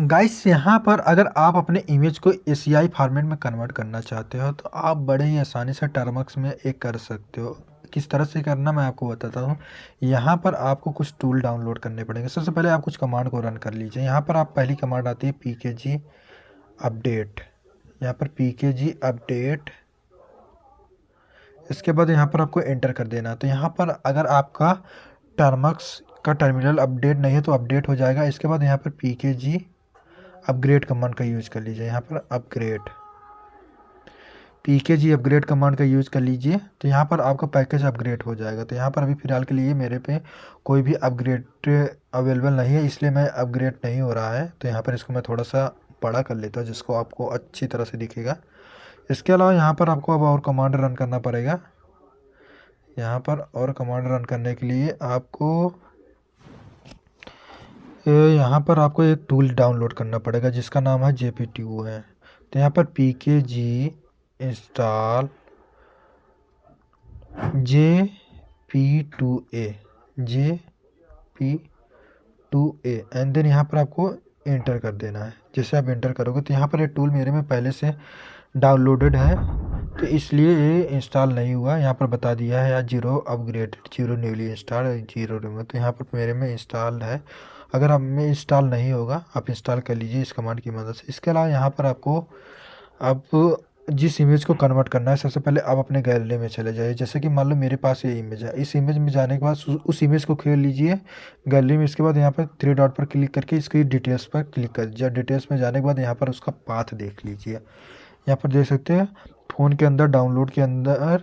Guys यहाँ पर अगर आप अपने इमेज को एसीआई फॉर्मेट में कन्वर्ट करना चाहते हो तो आप बड़े ही आसानी से टर्मक्स में एक कर सकते हो। किस तरह से करना मैं आपको बताता हूँ। यहाँ पर आपको कुछ टूल डाउनलोड करने पड़ेंगे। सबसे पहले आप कुछ कमांड को रन कर लीजिए। यहाँ पर आप पहली कमांड आती है pkg अपडेट। यहाँ पर pkg अपडेट, इसके बाद यहाँ पर आपको एंटर कर देना। तो यहाँ पर अगर आपका टर्मक्स का टर्मिनल अपडेट नहीं है तो अपडेट हो जाएगा। इसके बाद यहाँ पर pkg अपग्रेड कमांड का यूज़ कर लीजिए। यहाँ पर अपग्रेड pkg अपग्रेड कमांड का यूज़ कर लीजिए तो यहाँ पर आपका पैकेज अपग्रेड हो जाएगा। तो यहाँ पर अभी फ़िलहाल के लिए मेरे पे कोई भी अपग्रेड अवेलेबल नहीं है, इसलिए मैं अपग्रेड नहीं हो रहा है। तो यहाँ पर इसको मैं थोड़ा सा बड़ा कर लेता हूँ जिसको आपको अच्छी तरह से दिखेगा। इसके अलावा यहाँ पर आपको अब और कमांड रन करना पड़ेगा। यहाँ पर और कमांड रन करने के लिए आपको यहाँ पर आपको एक टूल डाउनलोड करना पड़ेगा जिसका नाम है JP2 है। तो यहाँ पर pkg install JP2A and then यहाँ पर आपको एंटर कर देना है। जैसे आप एंटर करोगे तो यहाँ पर ये टूल मेरे में पहले से डाउनलोडेड है तो इसलिए ये इंस्टॉल नहीं हुआ। यहाँ पर बता दिया है या zero upgrade, zero newly install, zero remove. तो यहाँ पर मेरे में इंस्टॉल है। अगर आप में इंस्टॉल नहीं होगा आप इंस्टॉल कर लीजिए इस कमांड की मदद से। इसके अलावा यहाँ पर आपको अब जिस इमेज को कन्वर्ट करना है, सबसे पहले आप अपने गैलरी में चले जाइए। जैसे कि मान लो मेरे पास ये इमेज है, इस इमेज में जाने के बाद उस इमेज को खोल लीजिए गैलरी में। इसके बाद यहाँ पर थ्री डॉट पर क्लिक करके इसकी डिटेल्स पर क्लिक कर दीजिए। डिटेल्स में जाने के बाद यहाँ पर उसका पाथ देख लीजिए। यहाँ पर देख सकते हैं फ़ोन के अंदर डाउनलोड के अंदर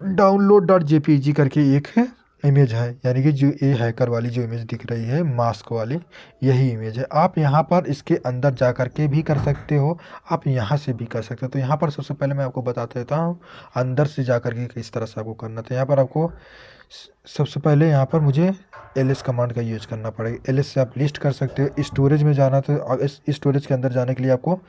download.jpg करके एक है इमेज है, यानी कि जो ये हैकर वाली जो इमेज दिख रही है मास्क वाली, यही इमेज है। आप यहाँ पर इसके अंदर जा कर के भी कर सकते हो, आप यहाँ से भी कर सकते हो। तो यहाँ पर सबसे पहले मैं आपको बता देता हूँ अंदर से जा कर के किस तरह से आपको करना। तो यहाँ पर आपको सबसे पहले यहाँ पर मुझे ls कमांड का यूज़ करना पड़ेगा। ls से आप लिस्ट कर सकते हो। स्टोरेज में जाना तो इस स्टोरेज के अंदर जाने के लिए आपको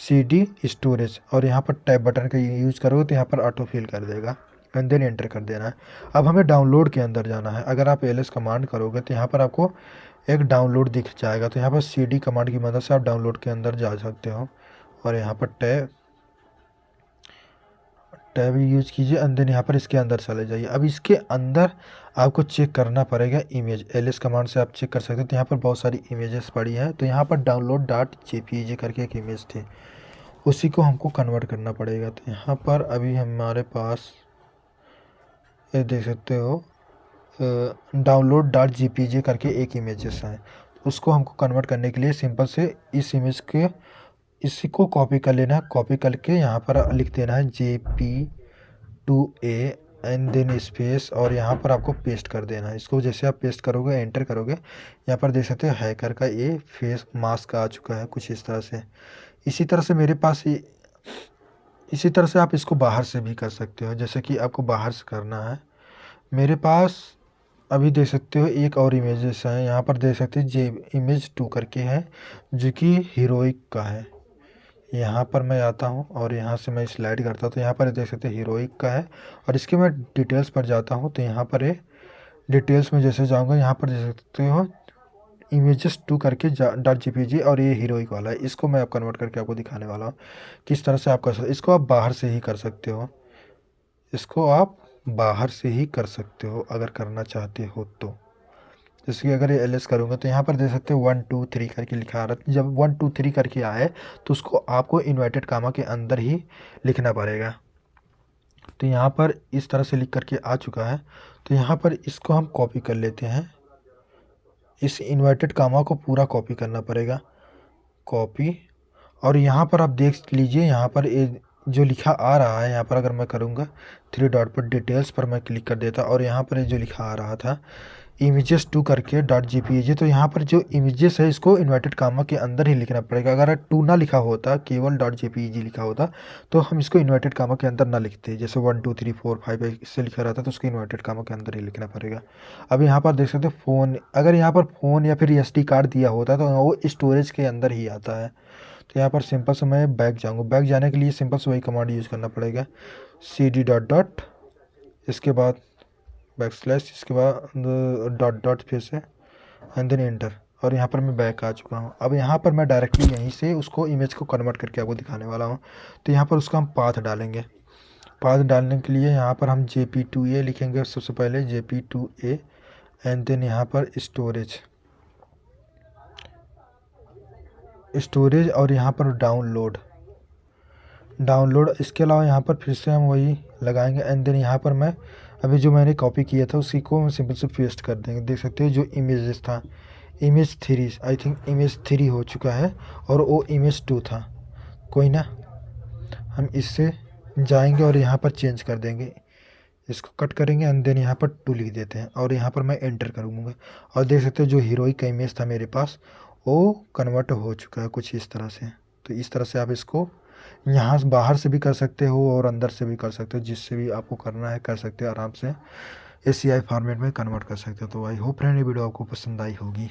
cd स्टोरेज और यहाँ पर टैब बटन का यूज़ करोगे तो यहाँ पर ऑटो फिल कर देगा एंड देन एंटर कर देना है। अब हमें डाउनलोड के अंदर जाना है। अगर आप ls कमांड करोगे तो यहाँ पर आपको एक डाउनलोड दिख जाएगा। तो यहाँ पर cd कमांड की मदद से आप डाउनलोड के अंदर जा सकते हो और यहाँ पर टैब यूज कीजिए एंड देन यहाँ पर इसके अंदर चले जाइए। अब इसके अंदर आपको चेक करना पड़ेगा इमेज। ls कमांड से आप चेक कर सकते हो। तो यहाँ पर बहुत सारी इमेजेस पड़ी हैं। तो यहाँ पर download.jpg करके एक इमेज थी, उसी को हमको कन्वर्ट करना पड़ेगा। तो यहाँ पर अभी हमारे पास ये देख सकते हो download.jpg करके एक इमेजेस है। उसको हमको कन्वर्ट करने के लिए सिंपल से इस इमेज के इसी को कॉपी कर लेना है। कॉपी करके यहाँ पर लिख देना है JP2A एंड देन स्पेस और यहाँ पर आपको पेस्ट कर देना है। इसको जैसे आप पेस्ट करोगे एंटर करोगे यहाँ पर देख सकते हो हैकर का ये फेस मास्क आ चुका है कुछ इस तरह से। इसी तरह से मेरे पास इसी तरह से आप इसको बाहर से भी कर सकते हो। जैसे कि आपको बाहर से करना है, मेरे पास अभी देख सकते हो एक और इमेजेस हैं। यहाँ पर देख सकते हो इमेज 2 करके है जो कि हीरोइक का है। यहाँ पर मैं आता हूँ और यहाँ से मैं स्लाइड करता हूँ तो यहाँ पर देख सकते हैं हीरोइक का है। और इसके मैं डिटेल्स पर जाता हूँ तो यहाँ पर डिटेल्स में जैसे जाऊँगा यहाँ पर देख सकते हो images2 करके .jpg और ये हीरोइक वाला है। इसको मैं अब कन्वर्ट करके आपको दिखाने वाला हूँ किस तरह से आप कर सकते। इसको आप बाहर से ही कर सकते हो, इसको आप बाहर से ही कर सकते हो अगर करना चाहते हो तो। जैसे कि अगर ये ls करूँगा तो यहाँ पर देख सकते हो 1 2 3 करके लिखा आ रहा है। जब 1 2 3 करके आए तो उसको आपको इन्वर्टेड कामा के अंदर ही लिखना पड़ेगा। तो यहाँ पर इस तरह से लिख करके आ चुका है। तो यहाँ पर इसको हम कॉपी कर लेते हैं। इस इन्वर्टेड कामा को पूरा कॉपी करना पड़ेगा, कॉपी। और यहाँ पर आप देख लीजिए यहाँ पर जो लिखा आ रहा है, यहाँ पर अगर मैं करूँगा थ्री डॉट पर डिटेल्स पर मैं क्लिक कर देता और यहाँ पर जो लिखा आ रहा था images2 करके .jpg, तो यहाँ पर जो इमेजेस है इसको इन्वर्टेड कामा के अंदर ही लिखना पड़ेगा। अगर 2 ना लिखा होता, केवल .jpg लिखा होता तो हम इसको इन्वर्टेड कामा के अंदर ना लिखते। जैसे 1 2 3 4 5 इससे लिखा रहता तो उसको इन्वर्टेड कामा के अंदर ही लिखना पड़ेगा। अब यहाँ पर देख सकते हो फ़ोन, अगर यहाँ पर फ़ोन या फिर SD कार्ड दिया होता तो वो स्टोरेज के अंदर ही आता है। तो यहाँ पर सिंपल से मैं बैक जाऊँगा। बैक जाने के लिए सिंपल से वही कमांड यूज़ करना पड़ेगा, cd डॉट इसके बाद बैक स्लैश, इसके बाद डॉट फिर से एंड देन एंटर। और यहाँ पर मैं बैक आ चुका हूँ। अब यहाँ पर मैं डायरेक्टली यहीं से उसको इमेज को कन्वर्ट करके आपको दिखाने वाला हूँ। तो यहाँ पर उसका हम पाथ डालेंगे। पाथ डालने के लिए यहाँ पर हम JP2A लिखेंगे सबसे पहले, JP2A, एंड देन यहाँ पर स्टोरेज और यहाँ पर डाउनलोड। इसके अलावा यहाँ पर फिर से हम वही लगाएंगे एंड देन यहाँ पर मैं अभी जो मैंने कॉपी किया था उसी को हम सिंपल से पेस्ट कर देंगे। देख सकते हैं जो इमेजेस था, इमेज 3, आई थिंक इमेज 3 हो चुका है और वो इमेज 2 था। कोई ना, हम इससे जाएंगे और यहाँ पर चेंज कर देंगे, इसको कट करेंगे एंड देन यहाँ पर 2 लिख देते हैं और यहाँ पर मैं एंटर करूँगा। और देख सकते हैं जो हीरोइक का इमेज था मेरे पास वो कन्वर्ट हो चुका है कुछ इस तरह से। तो इस तरह से आप इसको यहाँ से बाहर से भी कर सकते हो और अंदर से भी कर सकते हो, जिससे भी आपको करना है कर सकते हो, आराम से ACI फॉर्मेट में कन्वर्ट कर सकते हो। तो आई होप फ्रेंड ये वीडियो आपको पसंद आई होगी।